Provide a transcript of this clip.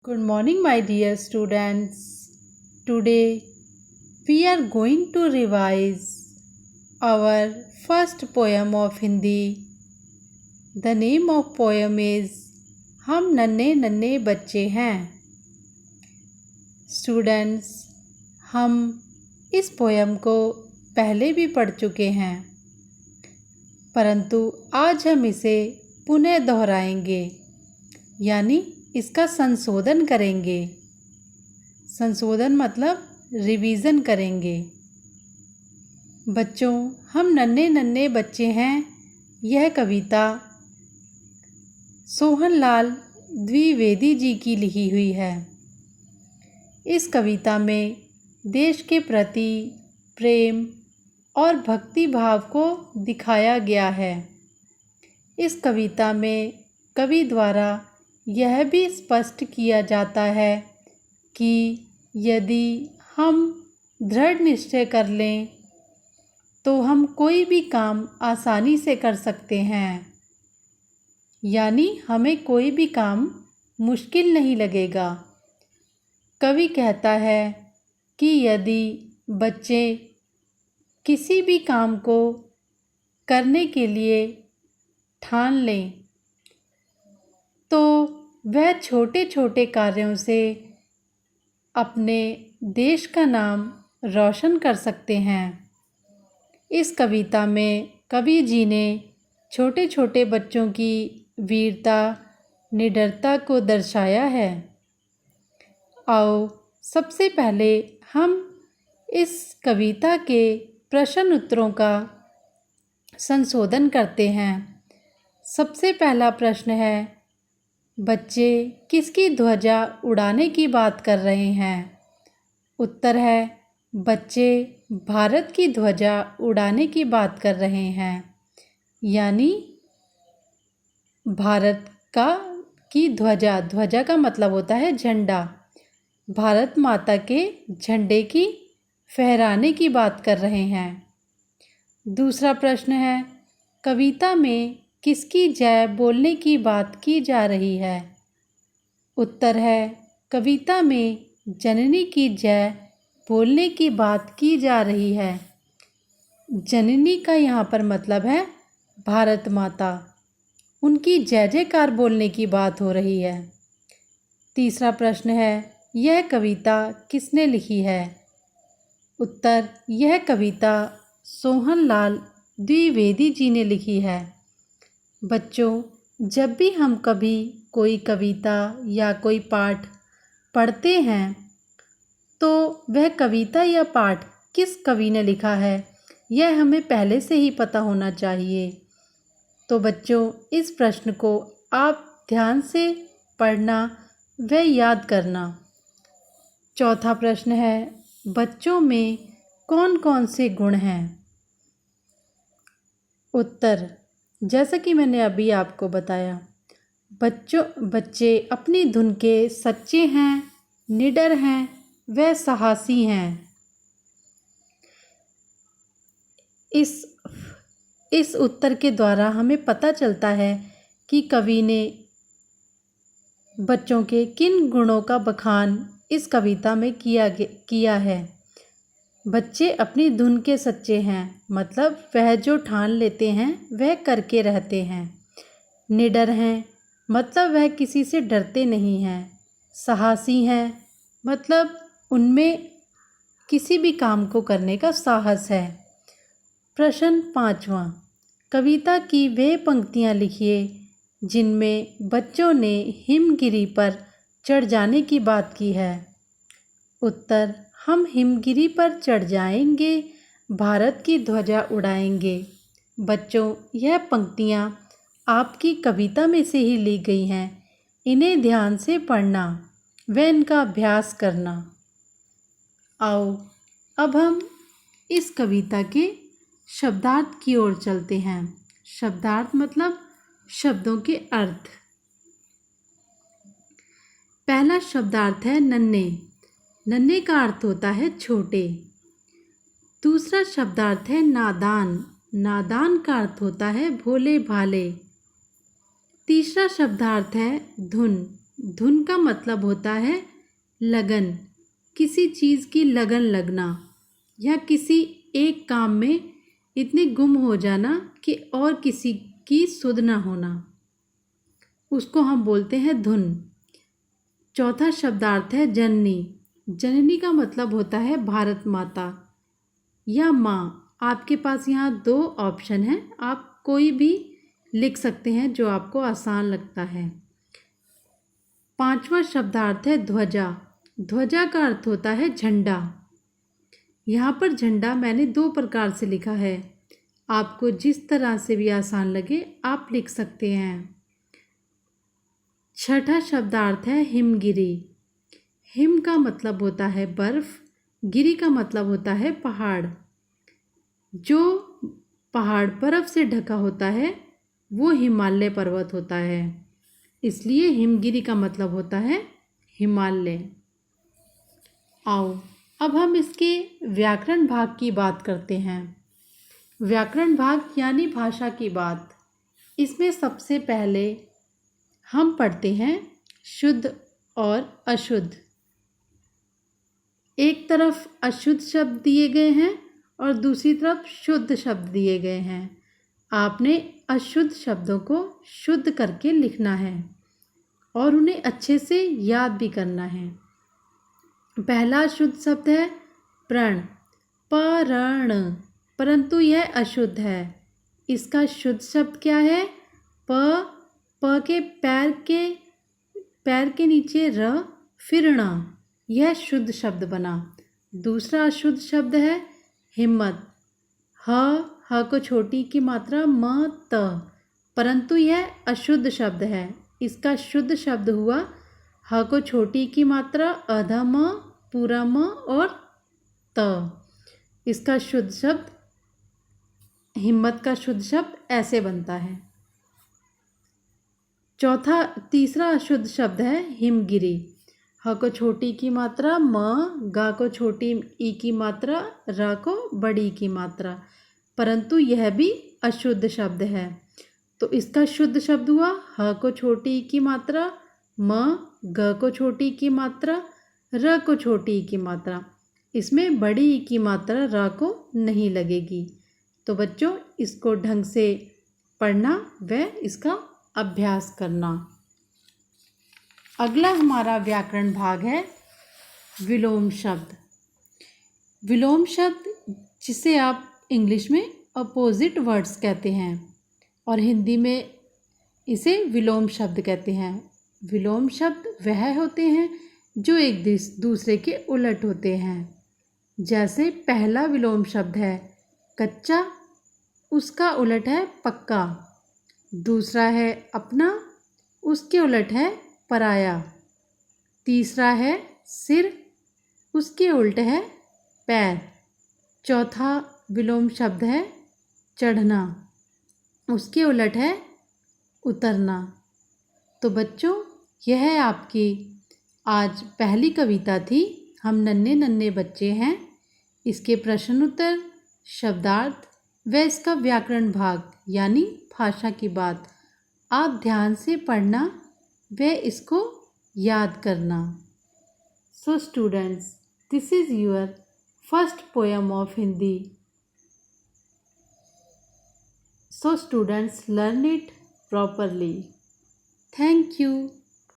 Good morning, my dear students. Today we are going to revise our first poem of Hindi. The name of poem is हम नन्हे नन्हे बच्चे हैं. Students, हम इस poem को पहले भी पढ़ चुके हैं, परंतु आज हम इसे पुनः दोहराएंगे, यानी इसका संशोधन करेंगे. संशोधन मतलब रिवीजन करेंगे. बच्चों, हम नन्हे नन्हे बच्चे हैं. यह कविता सोहनलाल द्विवेदी जी की लिखी हुई है. इस कविता में देश के प्रति प्रेम और भक्ति भाव को दिखाया गया है. इस कविता में कवि द्वारा यह भी स्पष्ट किया जाता है कि यदि हम दृढ़ निश्चय कर लें तो हम कोई भी काम आसानी से कर सकते हैं, यानी हमें कोई भी काम मुश्किल नहीं लगेगा. कवि कहता है कि यदि बच्चे किसी भी काम को करने के लिए ठान लें तो वह छोटे छोटे कार्यों से अपने देश का नाम रोशन कर सकते हैं. इस कविता में कवि जी ने छोटे छोटे बच्चों की वीरता निडरता को दर्शाया है. आओ सबसे पहले हम इस कविता के प्रश्न उत्तरों का संशोधन करते हैं. सबसे पहला प्रश्न है, बच्चे किसकी ध्वजा उड़ाने की बात कर रहे हैं? उत्तर है, बच्चे भारत की ध्वजा उड़ाने की बात कर रहे हैं, यानी भारत की ध्वजा. ध्वजा का मतलब होता है झंडा. भारत माता के झंडे की फहराने की बात कर रहे हैं. दूसरा प्रश्न है, कविता में किसकी जय बोलने की बात की जा रही है? उत्तर है, कविता में जननी की जय बोलने की बात की जा रही है. जननी का यहाँ पर मतलब है भारत माता. उनकी जय जयकार बोलने की बात हो रही है. तीसरा प्रश्न है, यह कविता किसने लिखी है? उत्तर, यह कविता सोहनलाल द्विवेदी जी ने लिखी है. बच्चों, जब भी हम कभी कोई कविता या कोई पाठ पढ़ते हैं तो वह कविता या पाठ किस कवि ने लिखा है यह हमें पहले से ही पता होना चाहिए. तो बच्चों, इस प्रश्न को आप ध्यान से पढ़ना व याद करना. चौथा प्रश्न है, बच्चों में कौन कौन से गुण हैं? उत्तर, जैसा कि मैंने अभी आपको बताया, बच्चे अपनी धुन के सच्चे हैं, निडर हैं, व साहसी हैं. इस उत्तर के द्वारा हमें पता चलता है कि कवि ने बच्चों के किन गुणों का बखान इस कविता में किया है. बच्चे अपनी धुन के सच्चे हैं, मतलब वह जो ठान लेते हैं वह करके रहते हैं. निडर हैं, मतलब वह किसी से डरते नहीं हैं. साहसी हैं, मतलब उनमें किसी भी काम को करने का साहस है. प्रश्न 5वां, कविता की वे पंक्तियाँ लिखिए जिनमें बच्चों ने हिमगिरी पर चढ़ जाने की बात की है. उत्तर, हम हिमगिरी पर चढ़ जाएंगे, भारत की ध्वजा उड़ाएंगे. बच्चों, यह पंक्तियाँ आपकी कविता में से ही ली गई हैं. इन्हें ध्यान से पढ़ना व इनका अभ्यास करना. आओ अब हम इस कविता के शब्दार्थ की ओर चलते हैं. शब्दार्थ मतलब शब्दों के अर्थ. पहला शब्दार्थ है नन्हे. नन्हे का अर्थ होता है छोटे. दूसरा शब्दार्थ है नादान. नादान का अर्थ होता है भोले भाले. तीसरा शब्दार्थ है धुन. धुन का मतलब होता है लगन, किसी चीज़ की लगन लगना या किसी एक काम में इतने गुम हो जाना कि और किसी की सुध ना होना, उसको हम बोलते हैं धुन। चौथा शब्दार्थ है जननी। जननी का मतलब होता है भारत माता या माँ। आपके पास यहाँ 2 ऑप्शन हैं, आप कोई भी लिख सकते हैं जो आपको आसान लगता है। पांचवा शब्दार्थ है ध्वजा। ध्वजा का अर्थ होता है झंडा। यहाँ पर झंडा मैंने 2 प्रकार से लिखा है, आपको जिस तरह से भी आसान लगे आप लिख सकते हैं। छठा शब्दार्थ है हिमगिरी। हिम का मतलब होता है बर्फ, गिरी का मतलब होता है पहाड़। जो पहाड़ बर्फ से ढका होता है वो हिमालय पर्वत होता है, इसलिए हिमगिरी का मतलब होता है हिमालय। आओ अब हम इसके व्याकरण भाग की बात करते हैं। व्याकरण भाग यानी भाषा की बात। इसमें सबसे पहले हम पढ़ते हैं शुद्ध और अशुद्ध। एक तरफ अशुद्ध शब्द दिए गए हैं और दूसरी तरफ शुद्ध शब्द दिए गए हैं। आपने अशुद्ध शब्दों को शुद्ध करके लिखना है और उन्हें अच्छे से याद भी करना है। पहला शुद्ध शब्द है प्रण, परण, परंतु यह अशुद्ध है। इसका शुद्ध शब्द क्या है? प के पैर के नीचे र, फिर ण, यह शुद्ध शब्द बना। दूसरा अशुद्ध शब्द है हिम्मत। ह को छोटी की मात्रा म त, परंतु यह अशुद्ध शब्द है। इसका शुद्ध शब्द हुआ ह को छोटी की मात्रा अधा म, पूरा म और त। इसका शुद्ध शब्द, हिम्मत का शुद्ध शब्द ऐसे बनता है। तीसरा अशुद्ध शब्द है हिमगिरी। ह को छोटी की मात्रा म, गा को छोटी ई की मात्रा, रा को बड़ी की मात्रा, परंतु यह भी अशुद्ध शब्द है। तो इसका शुद्ध शब्द हुआ ह को छोटी ई की मात्रा, म, ग को छोटी ई की मात्रा, र को छोटी ई की मात्रा। इसमें बड़ी ई की मात्रा रा को नहीं लगेगी। तो बच्चों इसको ढंग से पढ़ना व इसका अभ्यास करना। अगला हमारा व्याकरण भाग है विलोम शब्द। विलोम शब्द जिसे आप इंग्लिश में अपोजिट वर्ड्स कहते हैं और हिंदी में इसे विलोम शब्द कहते हैं। विलोम शब्द वह होते हैं जो एक दूसरे के उलट होते हैं। जैसे पहला विलोम शब्द है कच्चा, उसका उलट है पक्का। दूसरा है अपना, उसके उलट है पराया। तीसरा है सिर, उसके उल्ट है पैर। चौथा विलोम शब्द है चढ़ना, उसके उलट है उतरना। तो बच्चों यह आपकी आज पहली कविता थी। हम नन्हे नन्हे बच्चे हैं। इसके प्रश्न उत्तर, शब्दार्थ व इसका व्याकरण भाग यानी भाषा की बात आप ध्यान से पढ़ना व इसको याद करना। So students, this is your first poem of Hindi. So students, learn it properly. Thank you.